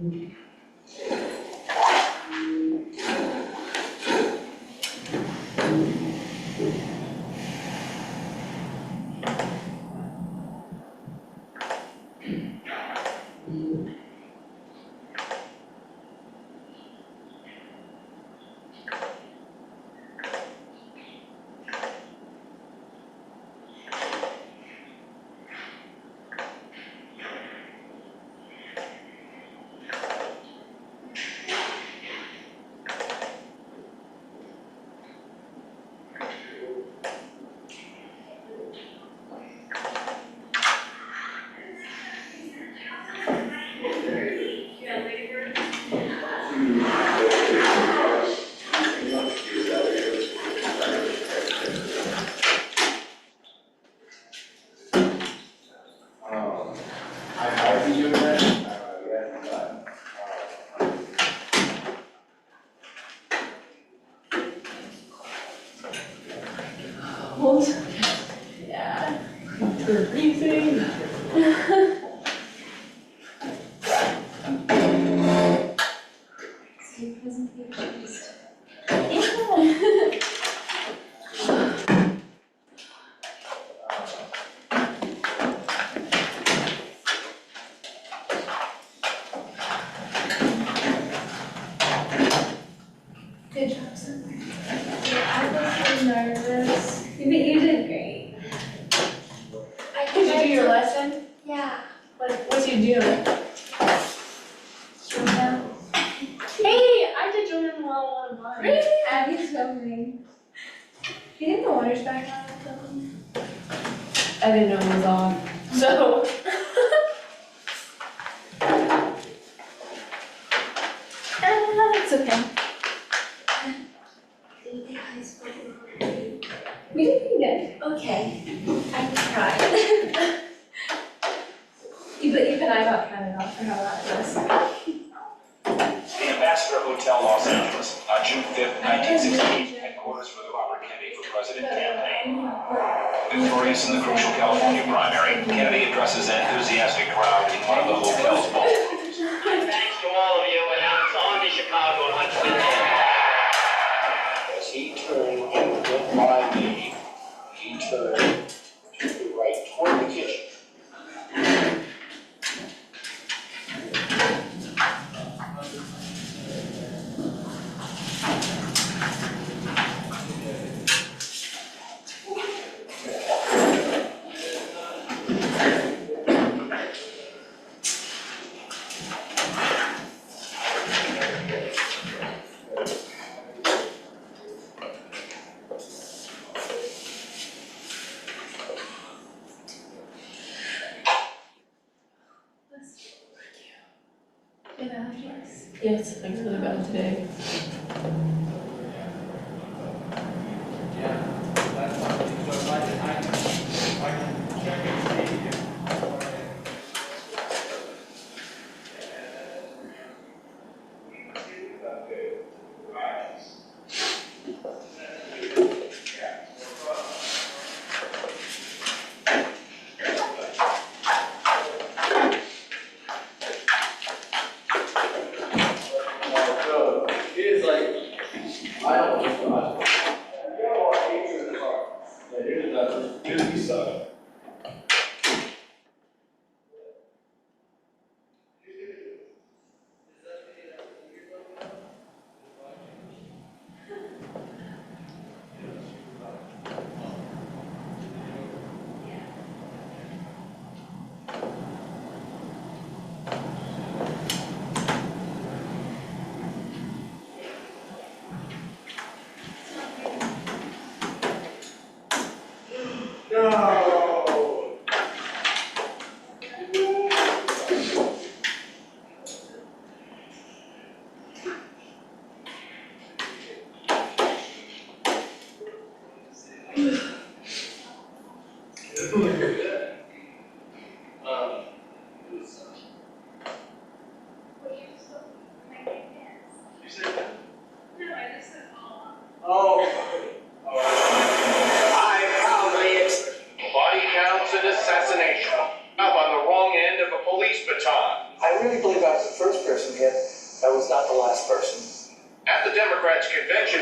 Yeah. We're freezing. Good job, son. I was so nervous. But you did great. Did you do your lesson? Yeah. What'd you do? Swim now. Hey, I did join in well one of mine. Really? Abby's swimming. Do you think the water's back on? I didn't know it was on. So. It's okay. We did pretty good. Okay. I tried. But even I got kind of off for how that was. The Ambassador Hotel, Los Angeles, on June 5th, 1968, headquarters for the Robert Kennedy for President campaign. Victorious in the crucial California primary, Kennedy addresses an enthusiastic crowd in one of the hotel's ballrooms. Thanks to all of you, and now it's on to Chicago and let's win this. As he turned and went by me, he turned to the right toward the kitchen. Good allergies. Yes, it's really bad today. Body counts and assassination. Up on the wrong end of a police baton. I really believe I was the first person hit. I was not the last person. At the Democrats' convention,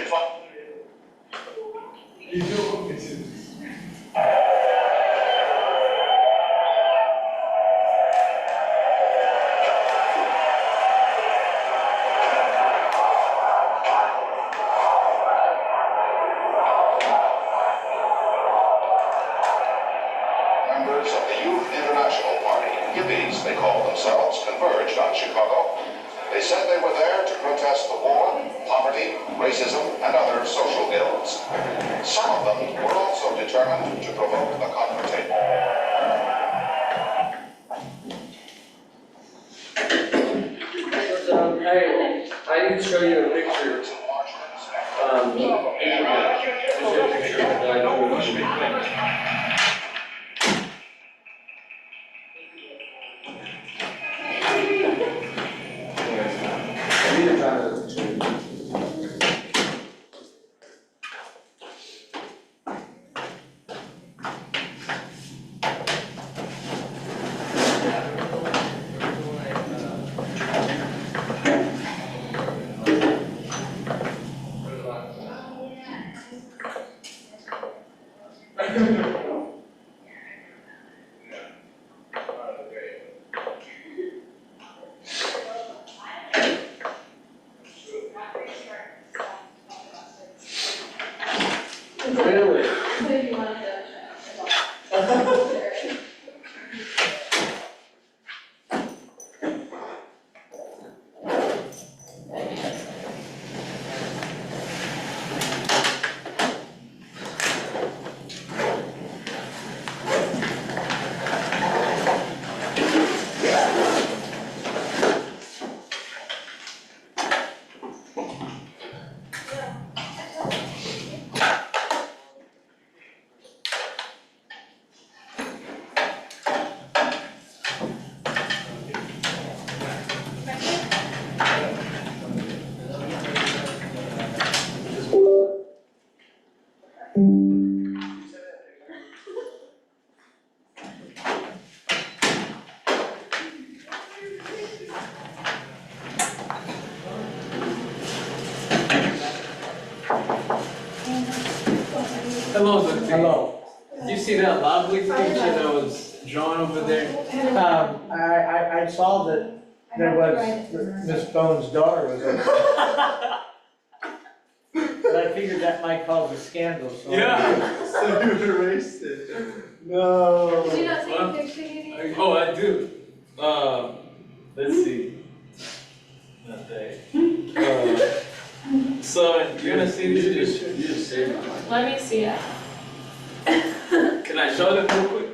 Members of the Youth International Party, Yippies they call themselves, converged on Chicago. They said they were there to protest the war, poverty, racism, and other social ills. Some of them were also determined to provoke a confrontation. I need to show you a picture. Really? So you want to Hello, Dr. Hello. Did you see that lovely picture that was drawn over there? I saw that there was, Miss Bone's daughter was in it. But I figured that might cause a scandal, so. Yeah, so you erased it. No. Did you not take a picture, Katie? Oh, I do. Let's see. Not there. So, you're gonna see this picture? You just saved it. let me see it. Can I show them real quick?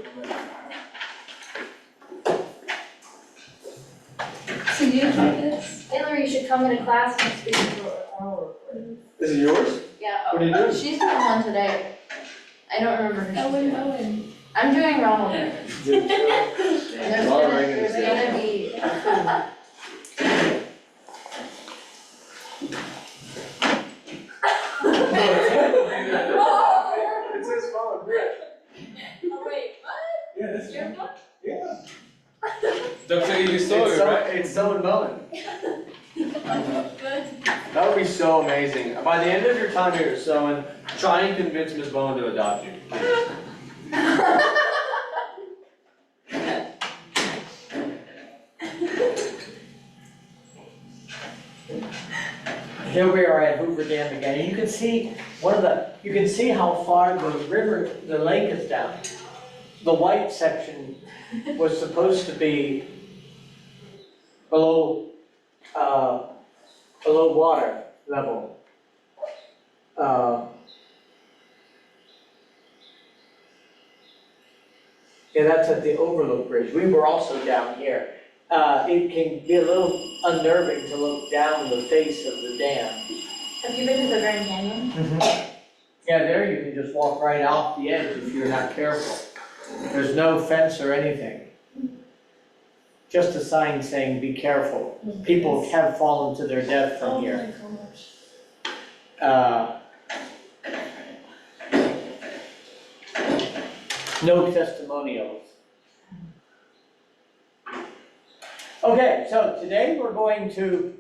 So you do this? Taylor, you should come into class next week and do an oral report. Is it yours? Yeah. What are you doing? She's doing one today. I don't remember who she's Owen, doing. Owen. I'm doing Ronald. And Ronald Reagan is there's gonna be. It says follow Brit. Oh, wait, what? Yeah, this is. Your book? Yeah. Dr. You saw it, right? It's so Bowen. Good. That would be so amazing. By the end of your time here at Sowen, try and convince Ms. Bowen to adopt you. Here we are at Hoover Dam again. You can see you can see how far the lake is down. The white section was supposed to be below water level. Yeah, that's at the Overlook Bridge. We were also down here. It can be a little unnerving to look down the face of the dam. Have you been to the Grand Canyon? Yeah, there you can just walk right off the edge if you're not careful. There's no fence or anything. Just a sign saying, be careful. People have fallen to their death from here. No testimonials. Okay, so today we're going to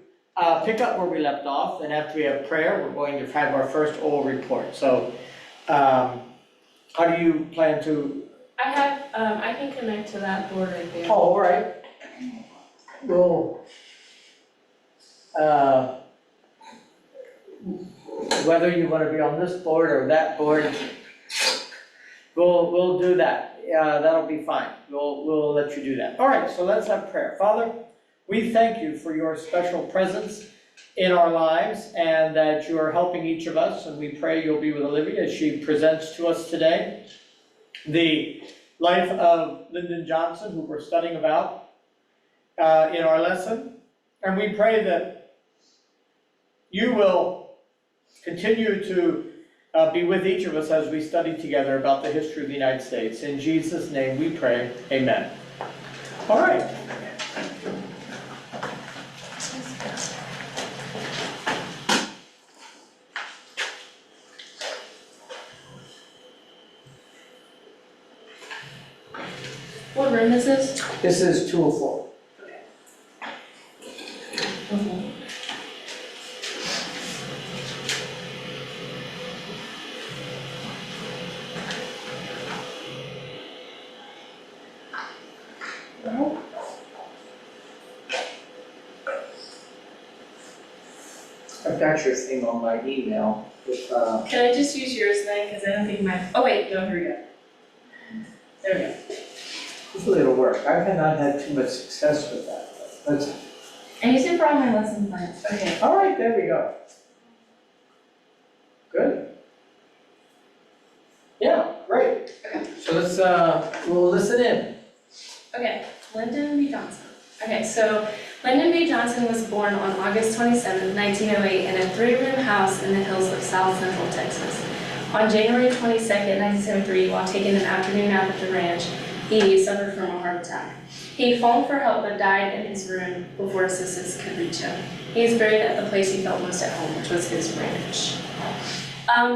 pick up where we left off, and after we have prayer, we're going to have our first oral report. So, how do you plan to? I have, I can connect to that board right there. Oh, all right. We'll, whether you want to be on this board or that board, we'll do that. That'll be fine. We'll let you do that. All right, so let's have prayer. Father, we thank you for your special presence in our lives and that you are helping each of us, and we pray you'll be with Olivia as she presents to us today the life of Lyndon Johnson, who we're studying about in our lesson. And we pray that you will continue to be with each of us as we study together about the history of the United States. In Jesus' name we pray, amen. All right. What room is this? This is 204. Okay. I've got your thing on my email. If, Can I just use yours then, because I don't think my, oh wait, no, here we go. There we go. hopefully it'll work. I've not had too much success with that. But I use it for all my lesson plans. Okay. all right, there we go. Good. Yeah, great. Okay. So let's, we'll listen in. Okay, Lyndon B. Johnson. Okay, so Lyndon B. Johnson was born on August 27, 1908 in a three-room house in the hills of South Central Texas. On January 22, 1973, while taking an afternoon nap at the ranch, he suffered from a heart attack. He phoned for help but died in his room before assistance could reach him. He is buried at the place he felt most at home, which was his ranch.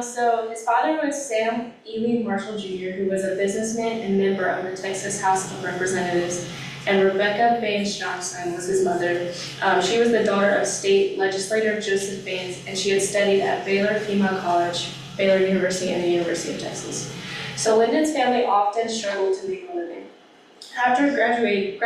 So his father was Sam Ely Marshall Jr., who was a businessman and member of the Texas House of Representatives, and Rebecca Baines Johnson was his mother. She was the daughter of state legislator Joseph Baines, and she had studied at Baylor Female College, Baylor University, and the University of Texas. So Lyndon's family often struggled to make a living. After graduating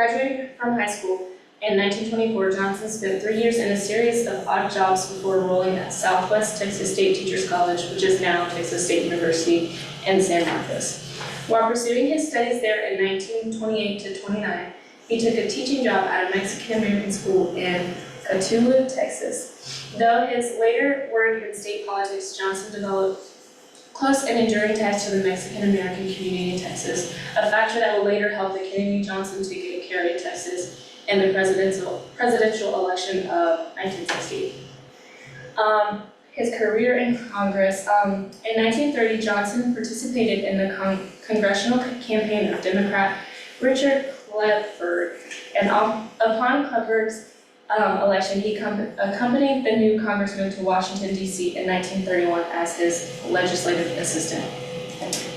from high school in 1924, Johnson spent 3 years in a series of odd jobs before enrolling at Southwest Texas State Teachers College, which is now Texas State University in San Marcos. While pursuing his studies there in 1928 to 29, he took a teaching job at a Mexican-American school in Cotulla, Texas. Though his later work in state politics, Johnson developed close and enduring ties to the Mexican-American community in Texas, a factor that would later help the Kennedy-Johnson ticket to carry Texas in the presidential election of 1960. His career in Congress. In 1930, Johnson participated in the congressional campaign of Democrat Richard Kleberg, and upon Kleberg's election, he accompanied the new congressman to Washington, D.C. in 1931 as his legislative assistant.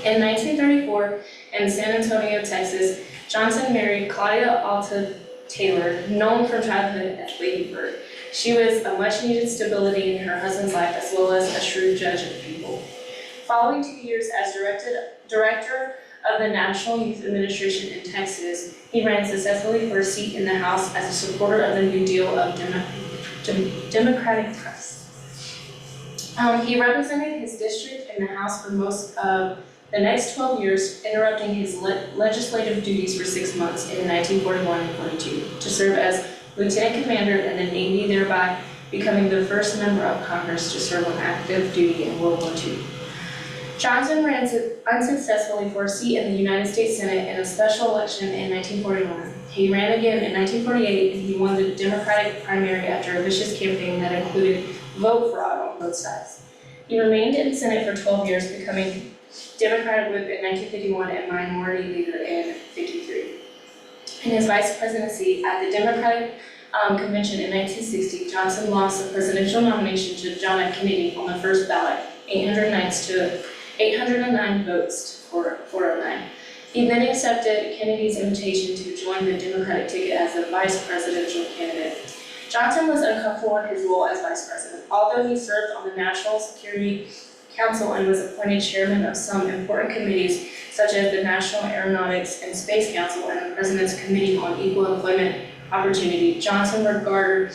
In 1934, in San Antonio, Texas, Johnson married Claudia Alta Taylor, known from childhood as Lady Bird. She was a much-needed stability in her husband's life, as well as a shrewd judge of people. Following 2 years as director of the National Youth Administration in Texas, he ran successfully for a seat in the House as a supporter of the New Deal of Democratic Trust. He represented his district in the House for most of the next 12 years, interrupting his legislative duties for 6 months in 1941 and 42 to serve as lieutenant commander in the Navy, thereby becoming the first member of Congress to serve on active duty in World War II. Johnson ran unsuccessfully for a seat in the United States Senate in a special election in 1941. He ran again in 1948, and he won the Democratic primary after a vicious campaign that included vote fraud on both sides. He remained in the Senate for 12 years, becoming Democratic whip in 1951 and minority leader in 1953. In his vice presidency at the Democratic Convention in 1960, Johnson lost the presidential nomination to John F. Kennedy on the first ballot, 809 votes to 409. He then accepted Kennedy's invitation to join the Democratic ticket as the vice presidential candidate. Johnson was uncomfortable in his role as vice president. Although he served on the National Security Council and was appointed chairman of some important committees, such as the National Aeronautics and Space Council and the President's Committee on Equal Employment Opportunity, Johnson regarded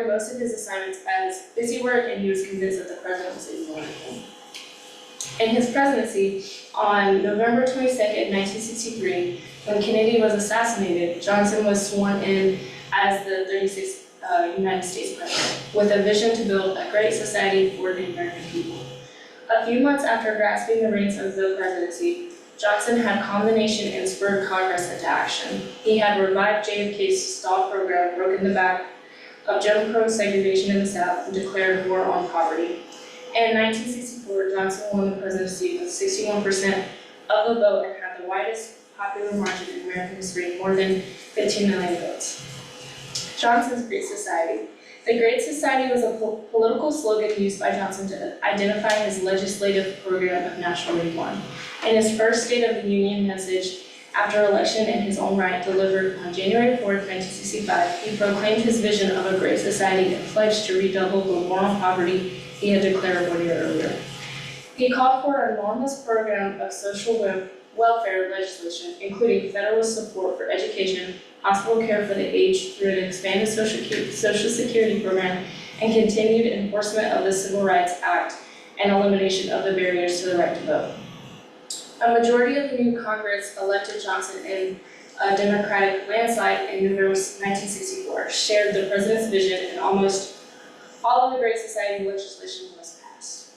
most of his assignments as busy work, and he was convinced that the president was ignoring him. In his presidency, on November 22nd, 1963, when Kennedy was assassinated, Johnson was sworn in as the 36th United States president, with a vision to build a great society for the American people. A few months after grasping the reins of the presidency, Johnson had calmed the nation and spurred Congress into action. He had revived JFK's stalled program, broken the back of Jim Crow segregation in the South, and declared war on poverty. In 1964, Johnson won the presidency with 61% of the vote and had the widest popular margin in American history, more than 15 million votes. Johnson's Great Society. The Great Society was a political slogan used by Johnson to identify his legislative program of national reform. In his first State of the Union message after election in his own right, delivered on January 4th, 1965, he proclaimed his vision of a great society and pledged to redouble the war on poverty he had declared 1 year earlier. He called for an enormous program of social welfare legislation, including federal support for education, hospital care for the aged through an expanded Social Security program, and continued enforcement of the Civil Rights Act and elimination of the barriers to the right to vote. A majority of the new Congress elected Johnson in a Democratic landslide in November 1964, shared the president's vision, and almost all of the Great Society legislation was passed.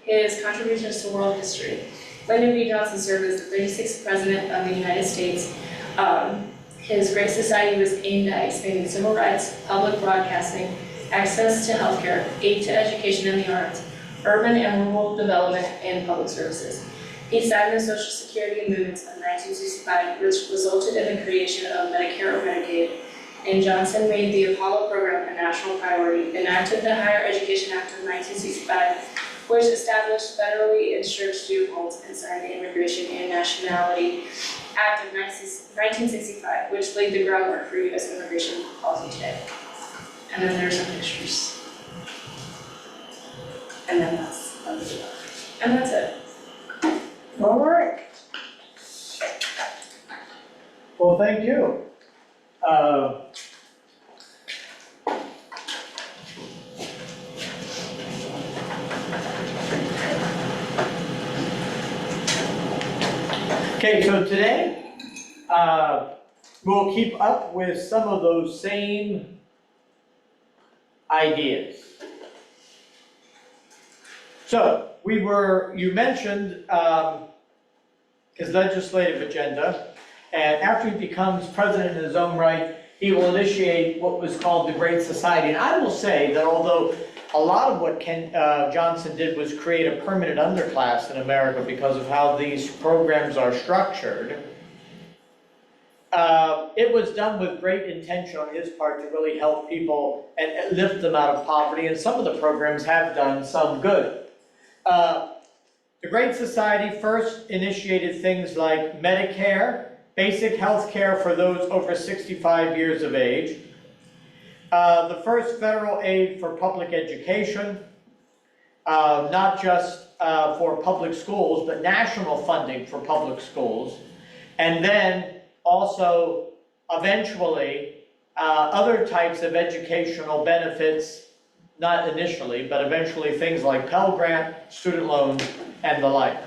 His contributions to world history. Lyndon B. Johnson served as the 36th President of the United States. His Great Society was aimed at expanding civil rights, public broadcasting, access to healthcare, aid to education and the arts, urban and rural development, and public services. He signed the Social Security movements of 1965, which resulted in the creation of Medicare or Medicaid, and Johnson made the Apollo program a national priority, enacted the Higher Education Act of 1965, which established federally insured student loans, and signed the Immigration and Nationality Act of 1965, which laid the groundwork for U.S. immigration policy today. And then there's some pictures. And then that's it. All right. Well, thank you. Okay, so today, we'll keep up with some of those same ideas. So, you mentioned his legislative agenda, and after he becomes president in his own right, he will initiate what was called the Great Society. And I will say that although a lot of what Johnson did was create a permanent underclass in America because of how these programs are structured, it was done with great intention on his part to really help people and lift them out of poverty, and some of the programs have done some good. The Great Society first initiated things like Medicare, basic health care for those over 65 years of age, the first federal aid for public education, not just for public schools, but national funding for public schools, and then also eventually other types of educational benefits, not initially, but eventually things like Pell Grant, student loans, and the like.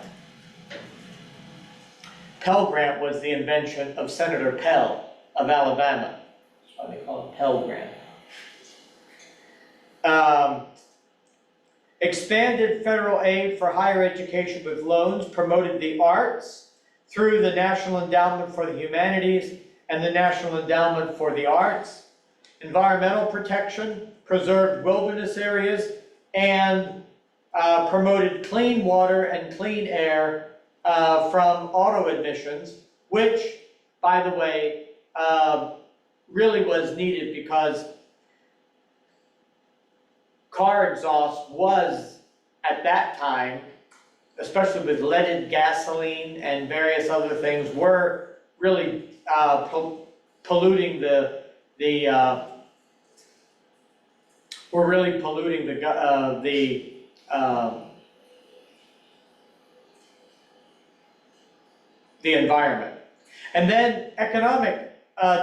Pell Grant was the invention of Senator Pell of Alabama. That's why they call it Pell Grant. Expanded federal aid for higher education with loans, promoted the arts through the National Endowment for the Humanities and the National Endowment for the Arts, environmental protection, preserved wilderness areas, and promoted clean water and clean air from auto emissions, which, by the way, really was needed because car exhaust was, at that time, especially with leaded gasoline and various other things, were really polluting the environment. And then economic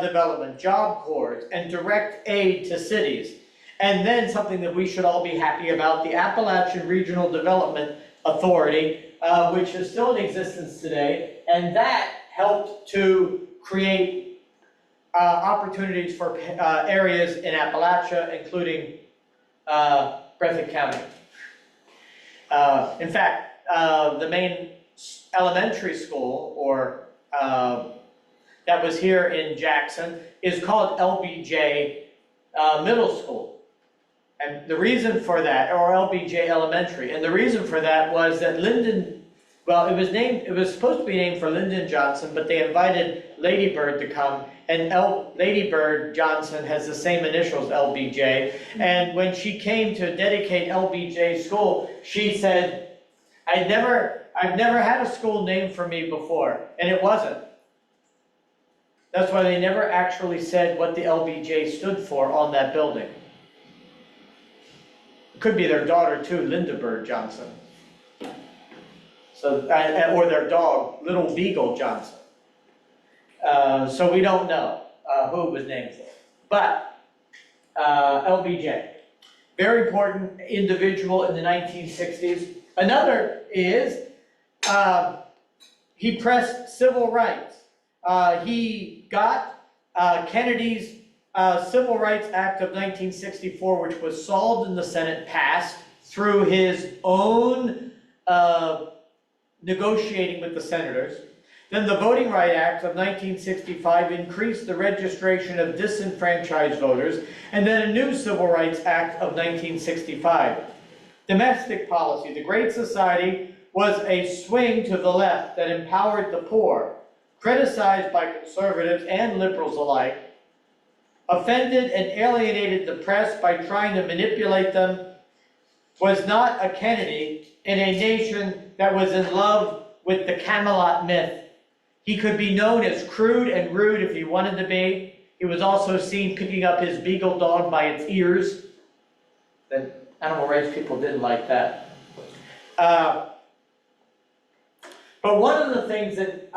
development, job corps, and direct aid to cities. And then something that we should all be happy about, the Appalachian Regional Development Authority, which is still in existence today, and that helped to create opportunities for areas in Appalachia, including Breathitt County. In fact, the main elementary school, or that was here in Jackson, is called LBJ Middle School. And the reason for that, or LBJ Elementary, and the reason for that was that Lyndon, well, it was supposed to be named for Lyndon Johnson, but they invited Lady Bird to come, and Lady Bird Johnson has the same initials, LBJ, and when she came to dedicate LBJ School, she said, I've never had a school named for me before, and it wasn't. That's why they never actually said what the LBJ stood for on that building. It could be their daughter too, Linda Bird Johnson. So, or their dog, Little Beagle Johnson. So we don't know who it was named for. But LBJ, very important individual in the 1960s. Another is he pressed civil rights. He got Kennedy's Civil Rights Act of 1964, which was solved in the Senate, passed through his own negotiating with the senators. Then the Voting Rights Act of 1965 increased the registration of disenfranchised voters, and then a new Civil Rights Act of 1965. Domestic policy. The Great Society was a swing to the left that empowered the poor, criticized by conservatives and liberals alike, offended and alienated the press by trying to manipulate them, was not a Kennedy in a nation that was in love with the Camelot myth. He could be known as crude and rude if he wanted to be. He was also seen picking up his beagle dog by its ears. The animal rights people didn't like that. But one of the things that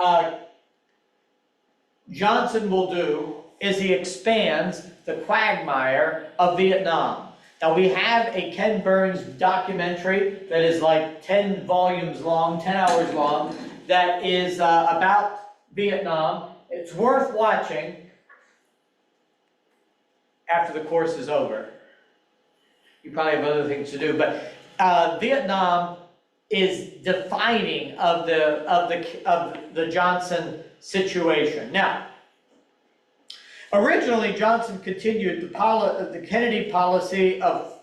Johnson will do is he expands the quagmire of Vietnam. Now we have a Ken Burns documentary that is like 10 volumes long, 10 hours long, that is about Vietnam. It's worth watching after the course is over. You probably have other things to do, but Vietnam is defining of the Johnson situation. Now, originally Johnson continued the Kennedy policy of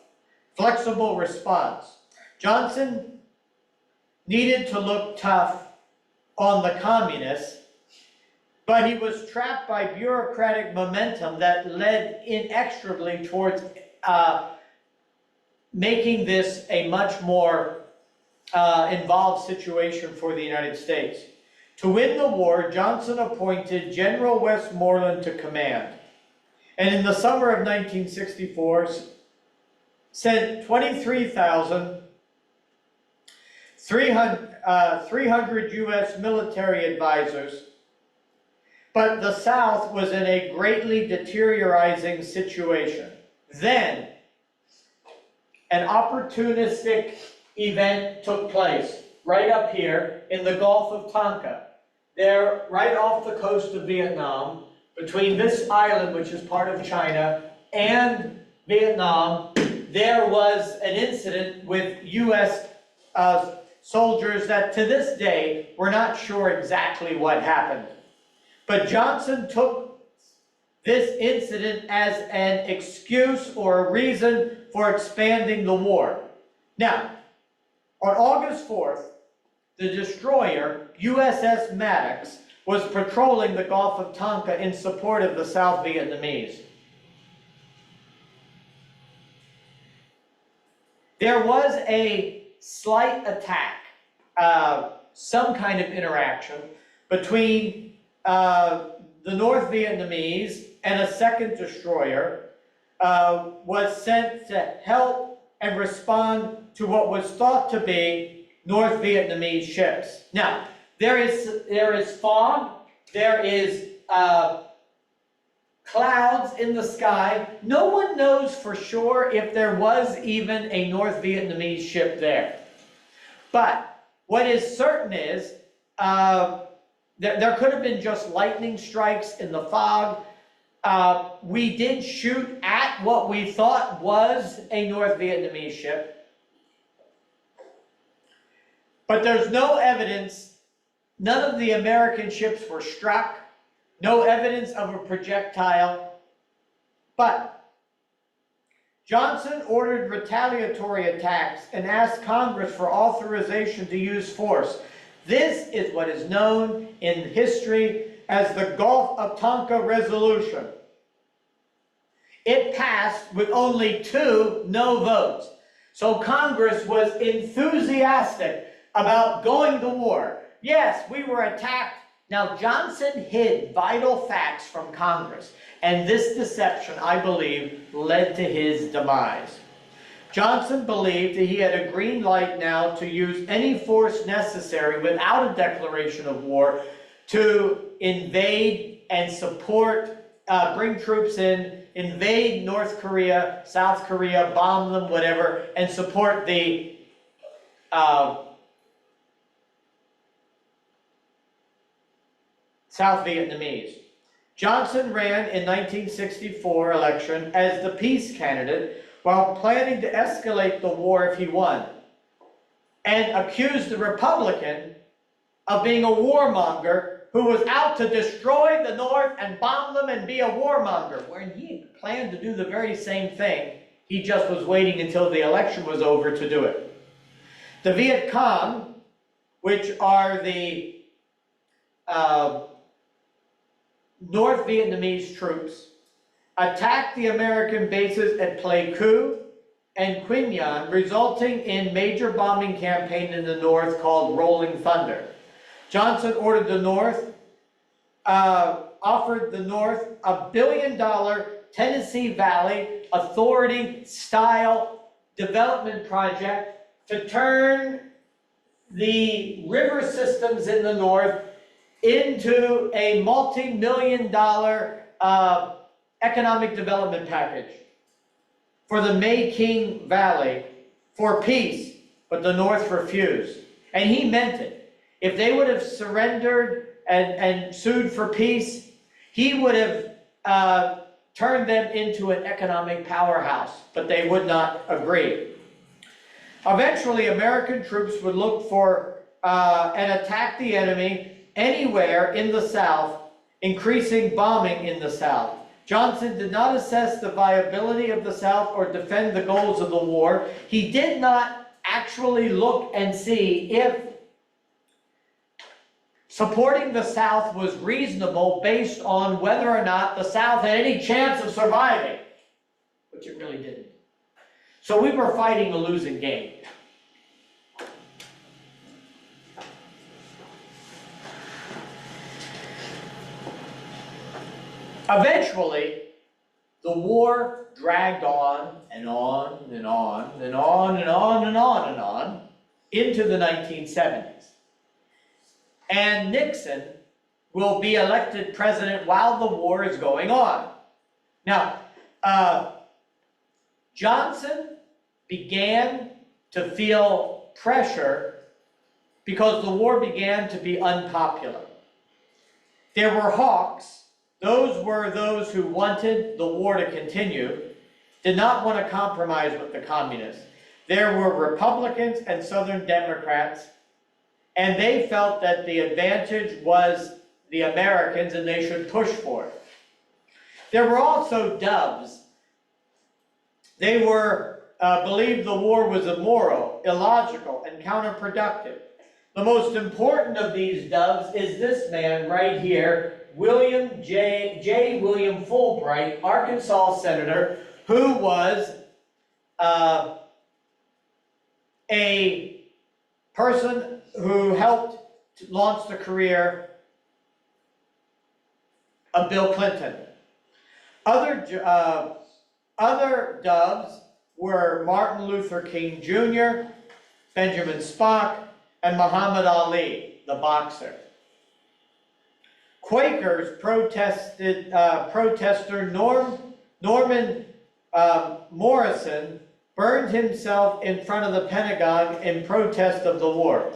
flexible response. Johnson needed to look tough on the communists, but he was trapped by bureaucratic momentum that led inexorably towards making this a much more involved situation for the United States. To win the war, Johnson appointed General Westmoreland to command, and in the summer of 1964 sent 300 U.S. military advisors, but the South was in a greatly deteriorating situation. Then, an opportunistic event took place right up here in the Gulf of Tonkin. There, right off the coast of Vietnam, between this island, which is part of China, and Vietnam, there was an incident with U.S. soldiers that to this day, we're not sure exactly what happened. But Johnson took this incident as an excuse or a reason for expanding the war. Now, on August 4th, the destroyer USS Maddox was patrolling the Gulf of Tonkin in support of the South Vietnamese. There was a slight attack some kind of interaction between the North Vietnamese and a second destroyer was sent to help and respond to what was thought to be North Vietnamese ships. Now, there is fog, there is clouds in the sky. No one knows for sure if there was even a North Vietnamese ship there. But what is certain is there could have been just lightning strikes in the fog. We did shoot at what we thought was a North Vietnamese ship. But there's no evidence, none of the American ships were struck, no evidence of a projectile. But Johnson ordered retaliatory attacks and asked Congress for authorization to use force. This is what is known in history as the Gulf of Tonkin Resolution. It passed with only 2 no votes. So Congress was enthusiastic about going to war. Yes, we were attacked. Now, Johnson hid vital facts from Congress, and this deception, I believe, led to his demise. Johnson believed that he had a green light now to use any force necessary without a declaration of war to invade and support, bring troops in, invade North Korea, South Korea, bomb them, whatever, and support the South Vietnamese. Johnson ran in 1964 election as the peace candidate while planning to escalate the war if he won, and accused the Republican of being a warmonger who was out to destroy the North and bomb them and be a warmonger, when he planned to do the very same thing. He just was waiting until the election was over to do it. The Viet Cong, which are the North Vietnamese troops, attacked the American bases at Pleiku and Quy Nhon, resulting in major bombing campaign in the North called Rolling Thunder. Johnson ordered the North, offered the North a $1 billion Tennessee Valley Authority-style development project to turn the river systems in the North into a multi-million-dollar economic development package for the Mekong Valley for peace, but the North refused. And he meant it. If they would have surrendered and sued for peace, he would have turned them into an economic powerhouse, but they would not agree. Eventually, American troops would look for and attack the enemy anywhere in the South, increasing bombing in the South. Johnson did not assess the viability of the South or defend the goals of the war. He did not actually look and see if supporting the South was reasonable based on whether or not the South had any chance of surviving, which it really didn't. So we were fighting a losing game. Eventually, the war dragged on and on and on and on and on and on and on into the 1970s. And Nixon will be elected president while the war is going on. Now, Johnson began to feel pressure because the war began to be unpopular. There were hawks. Those were those who wanted the war to continue, did not want to compromise with the communists. There were Republicans and Southern Democrats, and they felt that the advantage was the Americans and they should push for it. There were also doves. They believed the war was immoral, illogical, and counterproductive. The most important of these doves is this man right here, William Fulbright, Arkansas senator, who was a person who helped to launch the career of Bill Clinton. Other doves were Martin Luther King Jr., Benjamin Spock, and Muhammad Ali, the boxer. Quakers protester Norman Morrison burned himself in front of the Pentagon in protest of the war.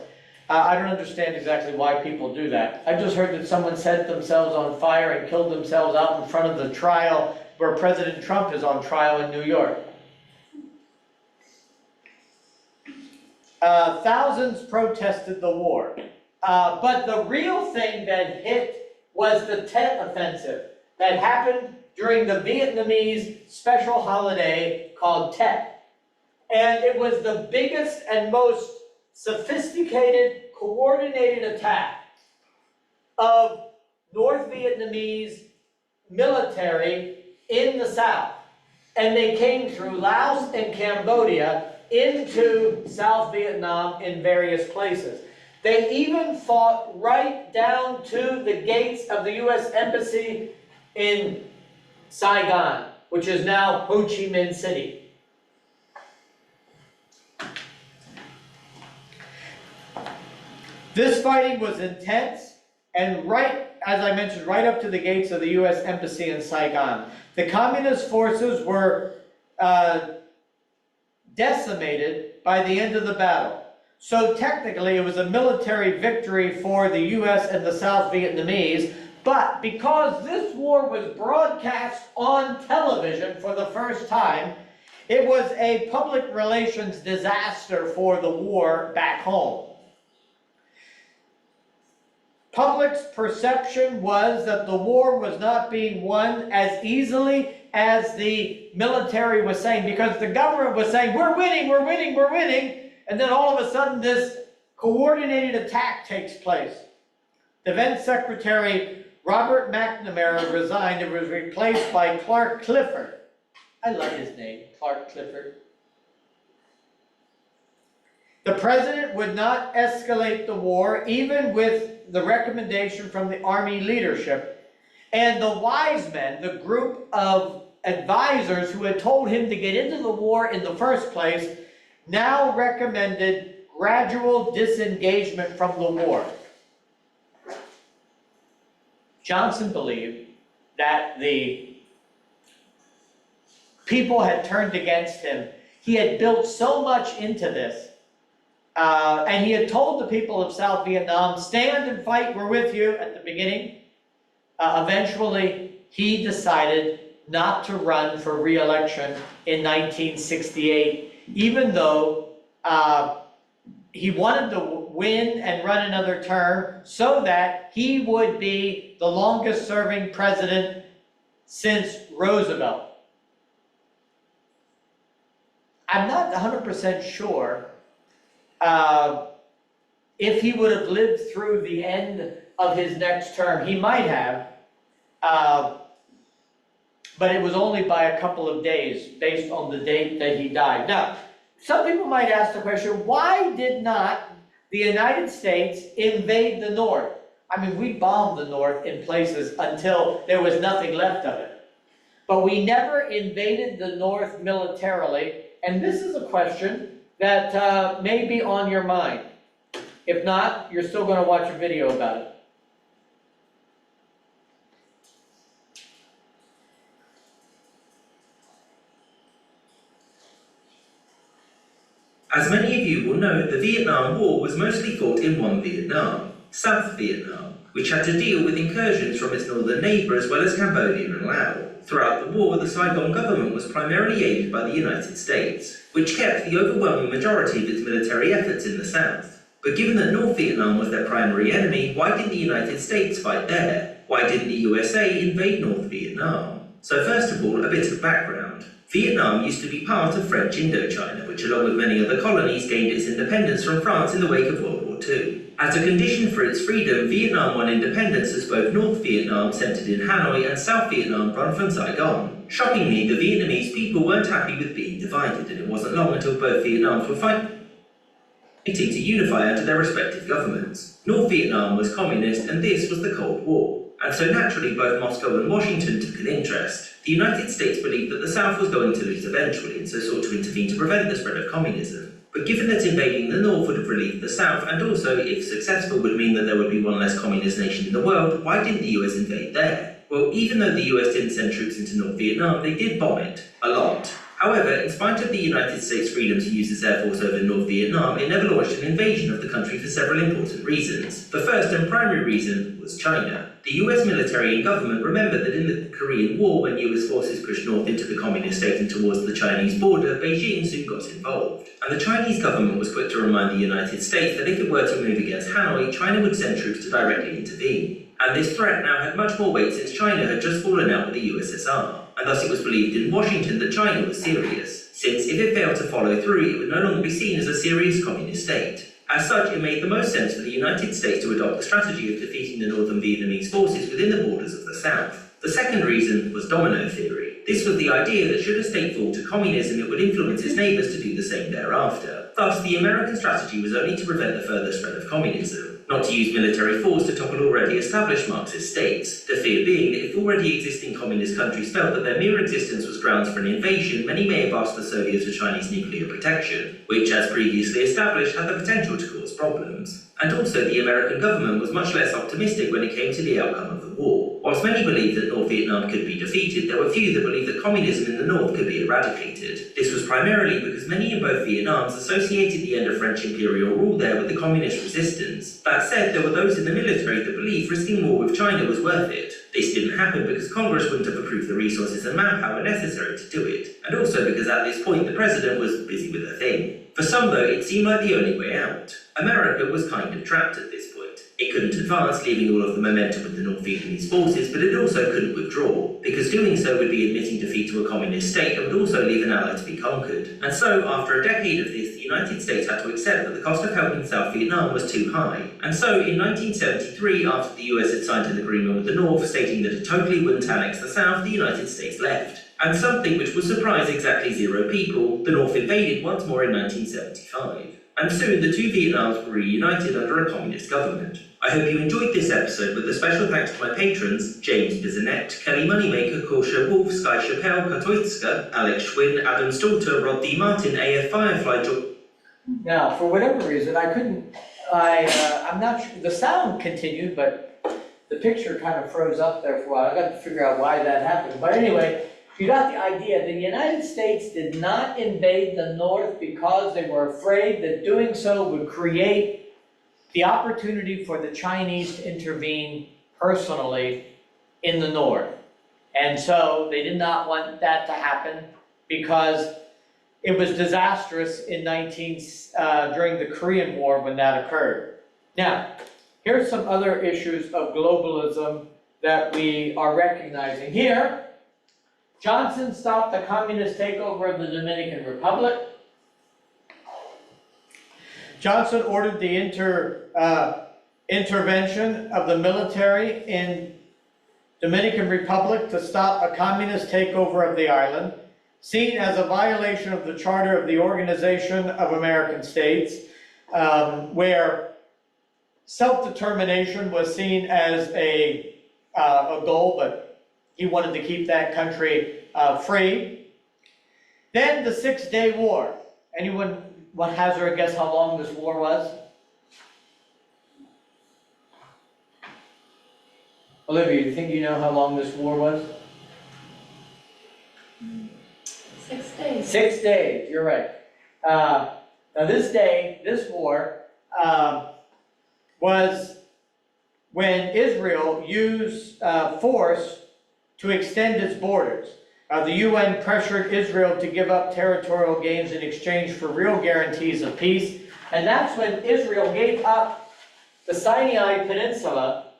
I don't understand exactly why people do that. I just heard that someone set themselves on fire and killed themselves out in front of the trial where President Trump is on trial in New York. Thousands protested the war. But the real thing that hit was the Tet Offensive that happened during the Vietnamese special holiday called Tet. And it was the biggest and most sophisticated, coordinated attack of North Vietnamese military in the South. And they came through Laos and Cambodia into South Vietnam in various places. They even fought right down to the gates of the U.S. Embassy in Saigon, which is now Ho Chi Minh City. This fighting was intense, and right, as I mentioned, right up to the gates of the U.S. Embassy in Saigon. The communist forces were decimated by the end of the battle. So technically it was a military victory for the U.S. and the South Vietnamese, but because this war was broadcast on television for the first time, it was a public relations disaster for the war back home. Public's perception was that the war was not being won as easily as the military was saying, because the government was saying, we're winning, we're winning, we're winning, and then all of a sudden this coordinated attack takes place. Defense Secretary Robert McNamara resigned and was replaced by Clark Clifford. I love his name, Clark Clifford. The president would not escalate the war, even with the recommendation from the Army leadership. And the wise men, the group of advisors who had told him to get into the war in the first place, now recommended gradual disengagement from the war. Johnson believed that the people had turned against him. He had built so much into this. And he had told the people of South Vietnam, stand and fight, we're with you, at the beginning. Eventually, he decided not to run for re-election in 1968, even though he wanted to win and run another term so that he would be the longest serving president since Roosevelt. I'm not 100% sure if he would have lived through the end of his next term. He might have, but it was only by a couple of days based on the date that he died. Now, some people might ask the question, why did not the United States invade the North? I mean, we bombed the North in places until there was nothing left of it. But we never invaded the North militarily, and this is a question that may be on your mind. If not, you're still going to watch a video about it. As many of you will know, the Vietnam War was mostly fought in one Vietnam, South Vietnam, which had to deal with incursions from its northern neighbour as well as Cambodia and Laos. Throughout the war, the Saigon government was primarily aided by the United States, which kept the overwhelming majority of its military efforts in the south. But given that North Vietnam was their primary enemy, why didn't the United States fight there? Why didn't the USA invade North Vietnam? So first of all, a bit of background. Vietnam used to be part of French Indochina, which along with many other colonies gained its independence from France in the wake of World War II. As a condition for its freedom, Vietnam won independence as both North Vietnam, centred in Hanoi, and South Vietnam, run from Saigon. Shockingly, the Vietnamese people weren't happy with being divided, and it wasn't long until both Vietnams were fighting. to unify under their respective governments. North Vietnam was communist and this was the Cold War. And so naturally both Moscow and Washington took an interest. The United States believed that the South was going to lose eventually and so sought to intervene to prevent the spread of communism. But given that invading the North would have relieved the South and also, if successful, would mean that there would be one less communist nation in the world, why didn't the US invade there? Well, even though the US didn't send troops into North Vietnam, they did bomb it. A lot. However, in spite of the United States' freedom to use its air force over North Vietnam, it never launched an invasion of the country for several important reasons. The first and primary reason was China. The US military and government remembered that in the Korean War, when US forces pushed north into the communist state and towards the Chinese border, Beijing soon got involved. And the Chinese government was quick to remind the United States that if it were to move against Hanoi, China would send troops to directly intervene. And this threat now had much more weight since China had just fallen out with the USSR. And thus it was believed in Washington that China was serious, since if it failed to follow through, it would no longer be seen as a serious communist state. As such, it made the most sense for the United States to adopt the strategy of defeating the Northern Vietnamese forces within the borders of the South. The second reason was domino theory. This was the idea that should a state fall to communism, it would influence its neighbours to do the same thereafter. Thus, the American strategy was only to prevent the further spread of communism, not to use military force to topple already established Marxist states, the fear being that if already existing communist countries felt that their mere existence was grounds for an invasion, many may have asked the Soviets for Chinese nuclear protection, which, as previously established, had the potential to cause problems. And also, the American government was much less optimistic when it came to the outcome of the war. Whilst many believed that North Vietnam could be defeated, there were few that believed that communism in the North could be eradicated. This was primarily because many in both Vietnams associated the end of French imperial rule there with the communist resistance. That said, there were those in the military that believed risking war with China was worth it. This didn't happen because Congress wouldn't have approved the resources and manpower necessary to do it, and also because at this point the president was busy with a thing. For some though, it seemed like the only way out. America was kind of trapped at this point. It couldn't advance, leaving all of the momentum with the North Vietnamese forces, but it also couldn't withdraw, because doing so would be admitting defeat to a communist state and would also leave an ally to be conquered. And so, after a decade of this, the United States had to accept that the cost of helping South Vietnam was too high. And so, in 1973, after the US had signed an agreement with the North stating that it totally wouldn't annex the South, the United States left. And something which would surprise exactly 0 people, the North invaded once more in 1975. And soon the two Vietnams were reunited under a communist government. I hope you enjoyed this episode with a special thanks to my patrons, James Bizanet, Kelly Moneymaker, Korsha Wolf, Sky Chappelle, Katoitska, Alex Schwinn, Adam Stalter, Rod D. Martin, AF Firefly, Now, for whatever reason, I'm not sure, the sound continued, but the picture kind of froze up there for a while. I got to figure out why that happened. But anyway, you got the idea. The United States did not invade the North because they were afraid that doing so would create the opportunity for the Chinese to intervene personally in the North. And so they did not want that to happen because it was disastrous in during the Korean War when that occurred. Now, here's some other issues of globalism that we are recognizing here. Johnson stopped the communist takeover of the Dominican Republic. Johnson ordered the intervention of the military in Dominican Republic to stop a communist takeover of the island, seen as a violation of the Charter of the Organization of American States, where self-determination was seen as a goal, but he wanted to keep that country free. Then the 6-Day War. Anyone hazard a guess how long this war was? Olivia, do you think you know how long this war was? 6 days. 6 days, you're right. Now this war was when Israel used force to extend its borders. The UN pressured Israel to give up territorial gains in exchange for real guarantees of peace. And that's when Israel gave up the Sinai Peninsula,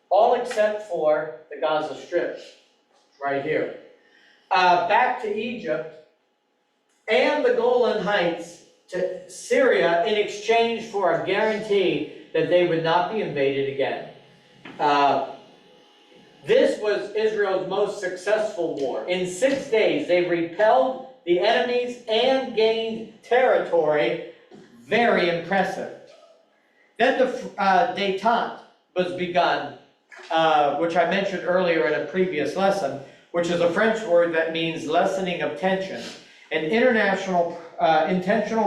all except for the Gaza Strip, right here. Back to Egypt and the Golan Heights to Syria in exchange for a guarantee that they would not be invaded again. This was Israel's most successful war. In 6 days, they repelled the enemies and gained territory very impressive. Then the détente was begun, which I mentioned earlier in a previous lesson, which is a French word that means lessening of tension, an intentional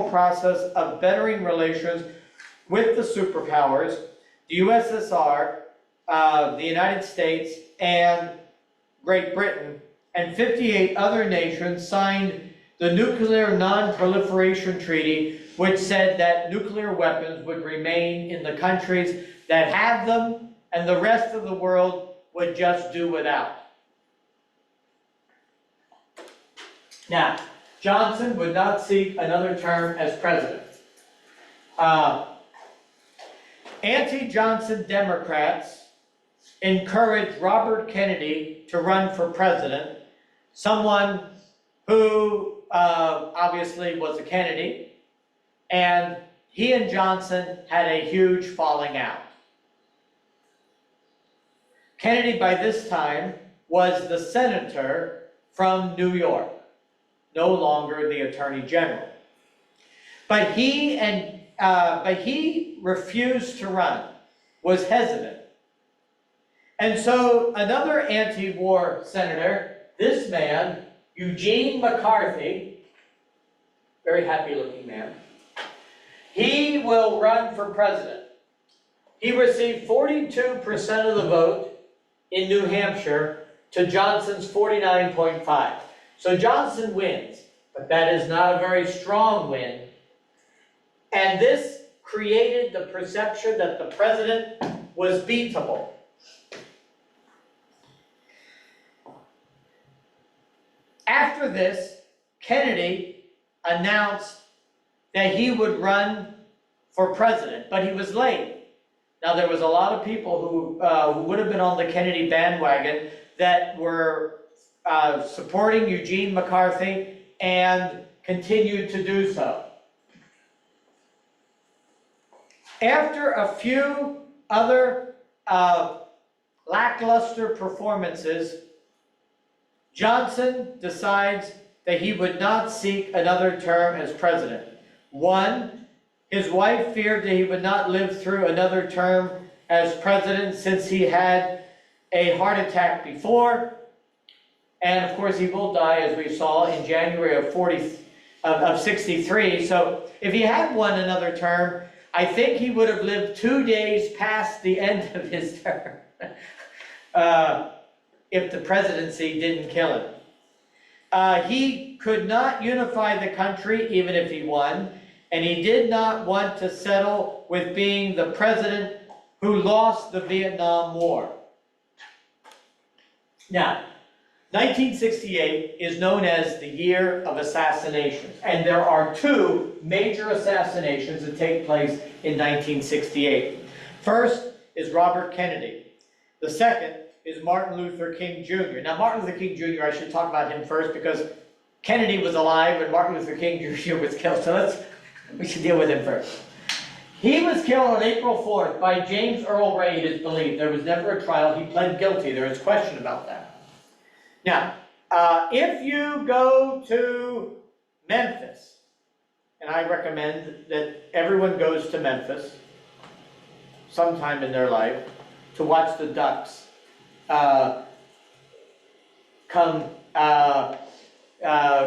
process of bettering relations with the superpowers, the USSR, the United States, and Great Britain, and 58 other nations signed the Nuclear Non-Proliferation Treaty, which said that nuclear weapons would remain in the countries that have them, and the rest of the world would just do without. Now, Johnson would not seek another term as president. Anti-Johnson Democrats encouraged Robert Kennedy to run for president, someone who obviously was a Kennedy, and he and Johnson had a huge falling out. Kennedy, by this time, was the senator from New York, no longer the Attorney General. But he refused to run, was hesitant. And so another anti-war senator, this man, Eugene McCarthy, very happy looking man, he will run for president. He received 42% of the vote in New Hampshire to Johnson's 49.5. So Johnson wins, but that is not a very strong win. And this created the perception that the president was beatable. After this, Kennedy announced that he would run for president, but he was late. Now, there was a lot of people who would have been on the Kennedy bandwagon that were supporting Eugene McCarthy and continued to do so. After a few other lackluster performances, Johnson decides that he would not seek another term as president. One, his wife feared that he would not live through another term as president since he had a heart attack before. And of course, he will die, as we saw, in January of 63. So if he had won another term, I think he would have lived 2 days past the end of his term if the presidency didn't kill him. He could not unify the country even if he won, and he did not want to settle with being the president who lost the Vietnam War. Now, 1968 is known as the year of assassinations, and there are two major assassinations that take place in 1968. First is Robert Kennedy. The second is Martin Luther King Jr. Now, Martin Luther King Jr., I should talk about him first because Kennedy was alive and Martin Luther King Jr. was killed, so we should deal with him first. He was killed on April 4th by James Earl Ray, it is believed. There was never a trial. He pled guilty. There is question about that. Now, if you go to Memphis, and I recommend that everyone goes to Memphis sometime in their life to watch the Ducks go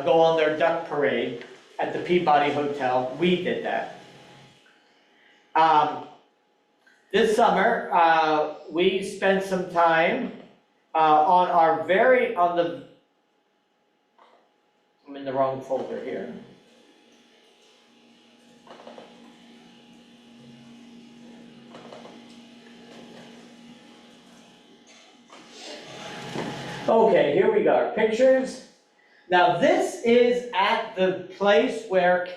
on their duck parade at the Peabody Hotel. We did that. This summer, we spent some time I'm in the wrong folder here. Okay, here we go. Pictures. Now this is at the place where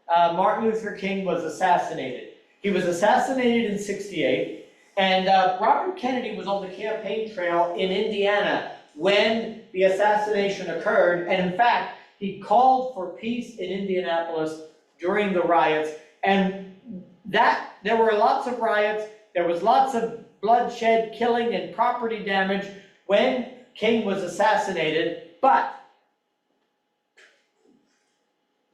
Martin Luther King was assassinated. He was assassinated in '68. And Robert Kennedy was on the campaign trail in Indiana when the assassination occurred. And in fact, he called for peace in Indianapolis during the riots. And there were lots of riots. There was lots of bloodshed, killing, and property damage when King was assassinated. But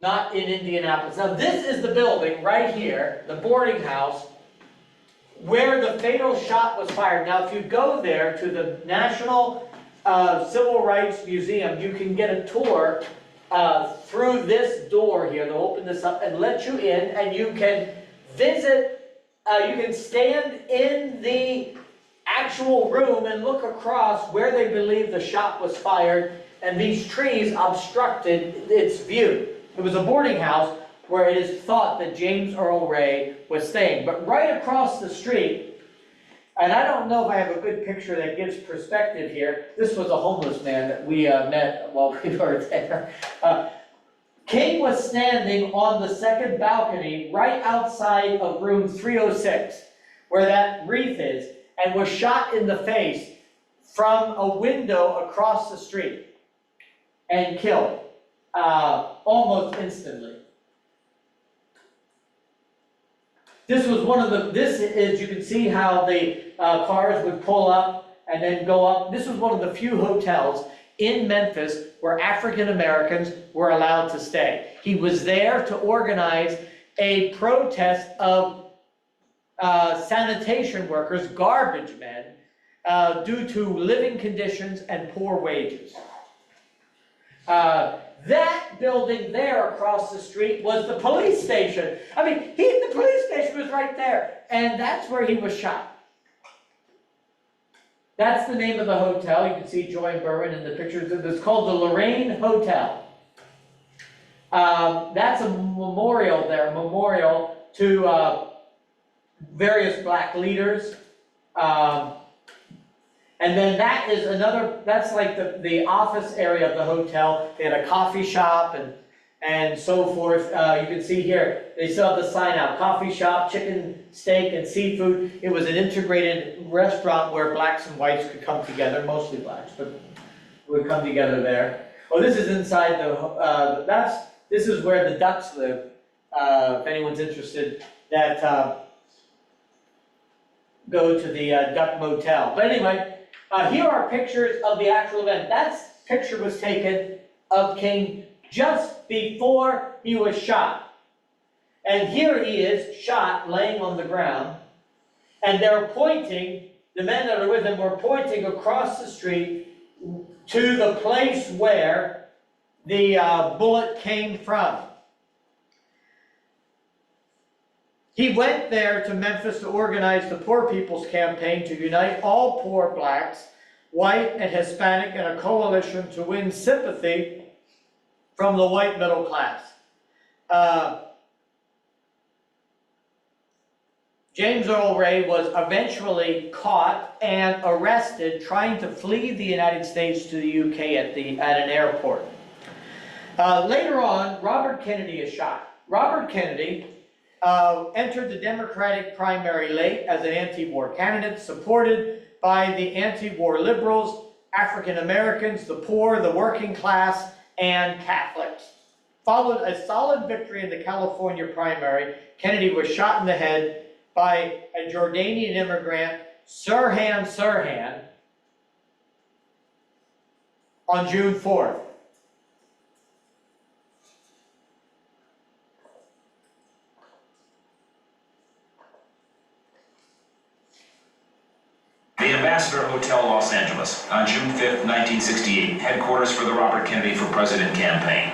not in Indianapolis. Now, this is the building right here, the boarding house, where the fatal shot was fired. Now, if you go there to the National Civil Rights Museum, you can get a tour through this door here. They'll open this up and let you in, and you can visit, you can stand in the actual room and look across where they believe the shot was fired, and these trees obstructed its view. It was a boarding house where it is thought that James Earl Ray was staying. But right across the street, and I don't know if I have a good picture that gives perspective here, this was a homeless man that we met while we were there. King was standing on the second balcony right outside of room 306, where that wreath is, and was shot in the face from a window across the street and killed almost instantly. This was one of the, this is, you can see how the cars would pull up and then go up. This was one of the few hotels in Memphis where African Americans were allowed to stay. He was there to organize a protest of sanitation workers, garbage men, due to living conditions and poor wages. That building there across the street was the police station. I mean, the police station was right there, and that's where he was shot. That's the name of the hotel. You can see Joy Berman in the pictures. It's called the Lorraine Hotel. That's a memorial there, memorial to various black leaders. And then that is another, that's like the office area of the hotel. They had a coffee shop and so forth. You can see here, they still have the sign out, coffee shop, chicken, steak, and seafood. It was an integrated restaurant where blacks and whites could come together, mostly blacks, but would come together there. Oh, this is inside the, this is where the Ducks live, if anyone's interested, that go to the Duck Motel. But anyway, here are pictures of the actual event. That picture was taken of King just before he was shot. And here he is, shot, laying on the ground. And they're pointing, the men that are with him were pointing across the street to the place where the bullet came from. He went there to Memphis to organize the Poor People's Campaign to unite all poor blacks, white and Hispanic, in a coalition to win sympathy from the white middle class. James Earl Ray was eventually caught and arrested trying to flee the United States to the UK at an airport. Later on, Robert Kennedy is shot. Robert Kennedy entered the Democratic primary late as an anti-war candidate, supported by the anti-war liberals, African Americans, the poor, the working class, and Catholics. Followed a solid victory in the California primary, Kennedy was shot in the head by a Jordanian immigrant, Sirhan Sirhan, on June 4th. The Ambassador Hotel, Los Angeles, on June 5th, 1968, headquarters for the Robert Kennedy for President campaign.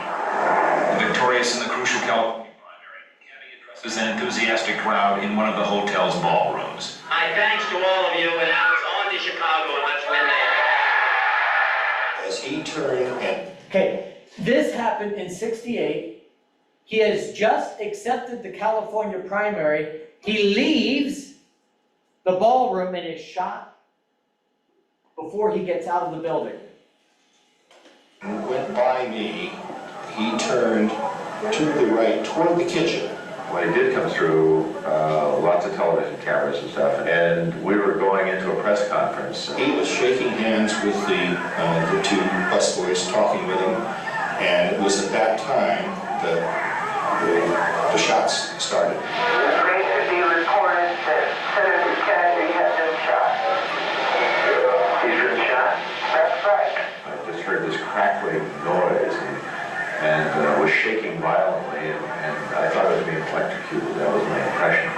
Victorious in the crucial California primary, Kennedy addresses an enthusiastic crowd in one of the hotel's ballrooms. My thanks to all of you, and now it's on to Chicago, and let's win that. As he turned and Okay, this happened in '68. He has just accepted the California primary. He leaves the ballroom and is shot before he gets out of the building. went by me, he turned to the right toward the kitchen. When he did come through, lots of television cameras and stuff, and we were going into a press conference. He was shaking hands with the two busboys, talking with him, and it was at that time that the shots started. It be reported that Senator Kennedy had been shot. He's been shot? That's right. I just heard this crackling noise, and was shaking violently, and I thought it was being electrocuted. That was my impression.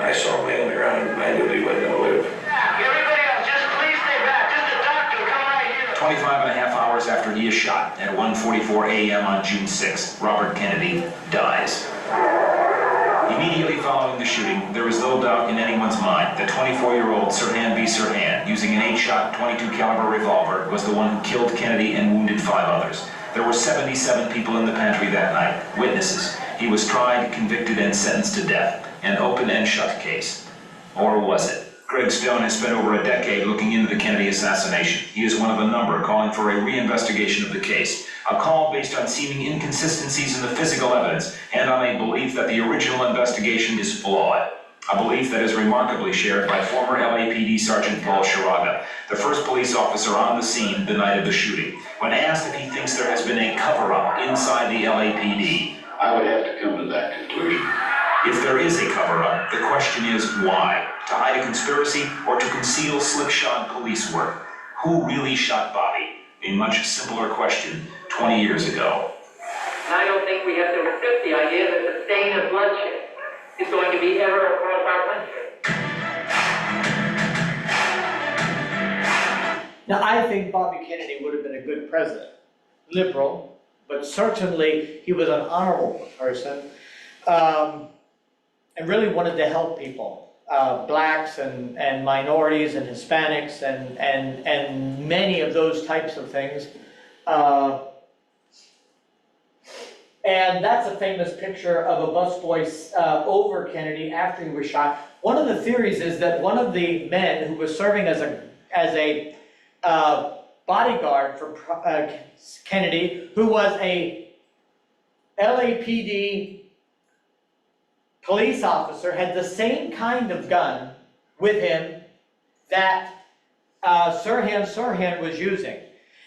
I saw him laying on the ground, and I knew he wasn't gonna live. Everybody else, just please stay back. Just a doctor, come right here. 25 and a half hours after he is shot at 1:44 a.m. on June 6, Robert Kennedy dies. Immediately following the shooting, there was little doubt in anyone's mind that 24-year-old Sirhan B. Sirhan, using an 8-shot 22 caliber revolver, was the one who killed Kennedy and wounded 5 others. There were 77 people in the pantry that night, witnesses. He was tried, convicted, and sentenced to death. An open and shut case. Or was it? Greg Stone has spent over a decade looking into the Kennedy assassination. He is one of a number calling for a reinvestigation of the case. A call based on seeming inconsistencies in the physical evidence and on a belief that the original investigation is flawed. A belief that is remarkably shared by former LAPD Sergeant Paul Sharaga, the first police officer on the scene the night of the shooting. When asked if he thinks there has been a cover-up inside the LAPD, I would have to come to that conclusion. if there is a cover-up, the question is why? To hide a conspiracy or to conceal slipshod police work? Who really shot Bobby? A much simpler question 20 years ago. And I don't think we have to accept the idea that the stain of bloodshed is going to be ever across our country. Now, I think Bobby Kennedy would have been a good president, liberal, but certainly he was an honorable person, and really wanted to help people, blacks and minorities and Hispanics and many of those types of things. And that's a famous picture of a busboy over Kennedy after he was shot. One of the theories is that one of the men who was serving as a bodyguard for Kennedy, who was a LAPD police officer, had the same kind of gun with him that Sirhan was using.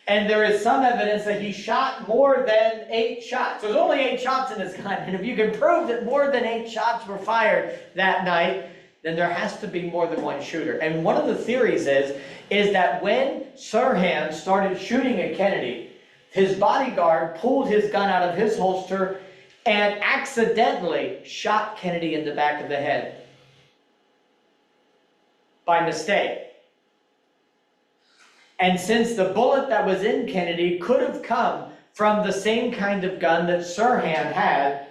And there is some evidence that he shot more than 8 shots. There's only 8 shots in his gun, and if you can prove that more than 8 shots were fired that night, then there has to be more than one shooter. And one of the theories is that when Sirhan started shooting at Kennedy, his bodyguard pulled his gun out of his holster and accidentally shot Kennedy in the back of the head by mistake. And since the bullet that was in Kennedy could have come from the same kind of gun that Sirhan had,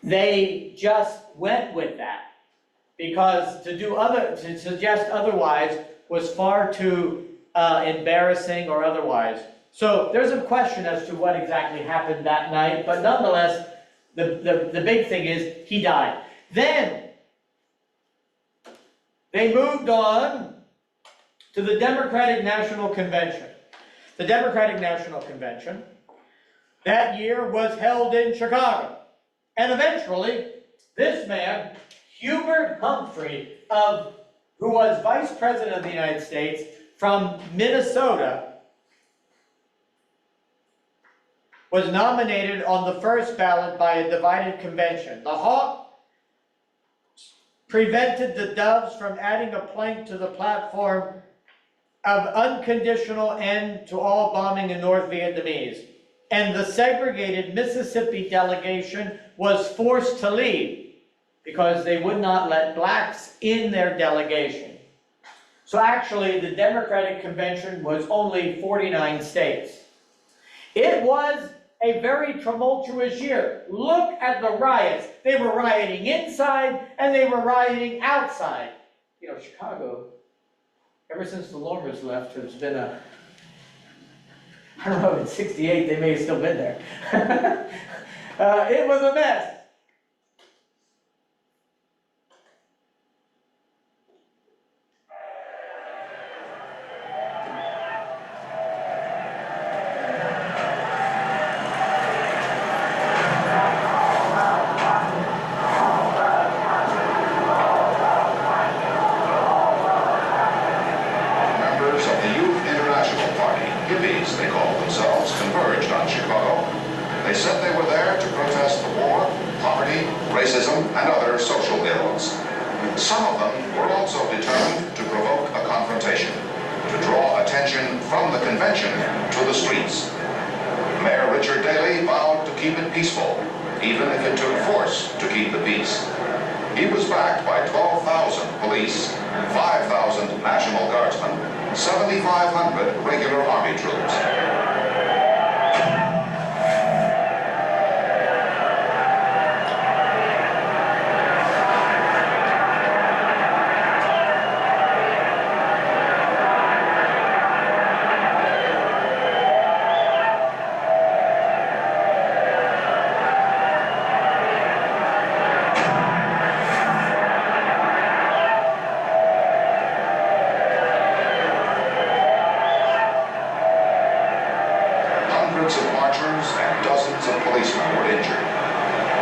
they just went with that. Because to suggest otherwise was far too embarrassing or otherwise. So there's a question as to what exactly happened that night, but nonetheless, the big thing is he died. Then they moved on to the Democratic National Convention. The Democratic National Convention that year was held in Chicago. And eventually, this man, Hubert Humphrey, who was Vice President of the United States from Minnesota, was nominated on the first ballot by a divided convention. The hawk prevented the doves from adding a plank to the platform of unconditional end to all bombing in North Vietnamese. And the segregated Mississippi delegation was forced to leave because they would not let blacks in their delegation. So actually, the Democratic Convention was only 49 states. It was a very tumultuous year. Look at the riots. They were rioting inside and they were rioting outside. You know, Chicago, ever since the Lormers left, it's been I don't know, in '68 they may have still been there. It was a mess. Hippies, they called themselves, converged on Chicago. They said they were there to protest the war convention to the streets. Mayor Richard Daley vowed to keep it peaceful, even if it took force to keep the peace. He was backed by 12,000 police, 5,000 National Guardsmen, 7,500 regular Army troops. Hundreds of marchers and dozens of policemen were injured.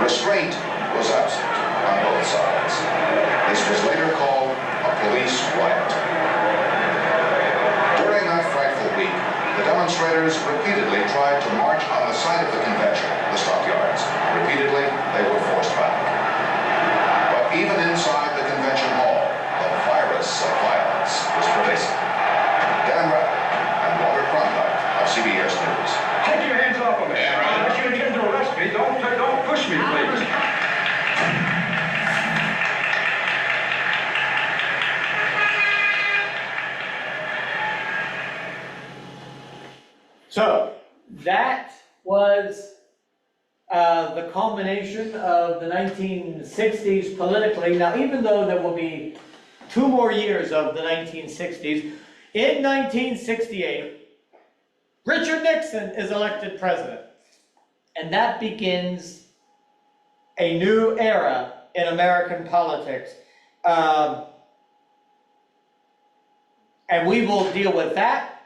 Restraint was absent on both sides. This was later called a police riot. During that frightful week, the demonstrators repeatedly tried to march on the site of the convention, the stockyards. Repeatedly, they were forced back. But even inside the convention hall, the virus of violence was pervasive. Dan Rather and Walter Cronkite of CBS News. Take your hands off of me. If you intend to arrest me, don't push me, please. So, that was the culmination of the 1960s politically. Now, even though there will be 2 more years of the 1960s, in 1968, Richard Nixon is elected president. And that begins a new era in American politics. And we will deal with that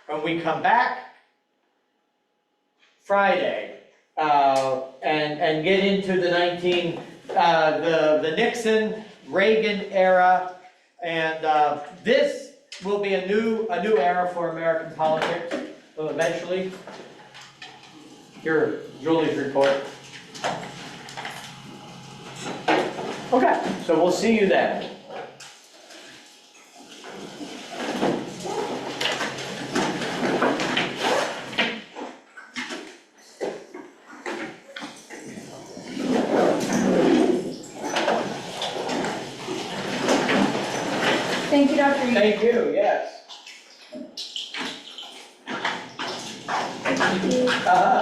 when we come back Friday, and get into the Nixon, Reagan era, and this will be a new era for American politics, eventually. Here, Julie's report. Okay, so we'll see you then. Thank you, Dr. Reed. Thank you, yes.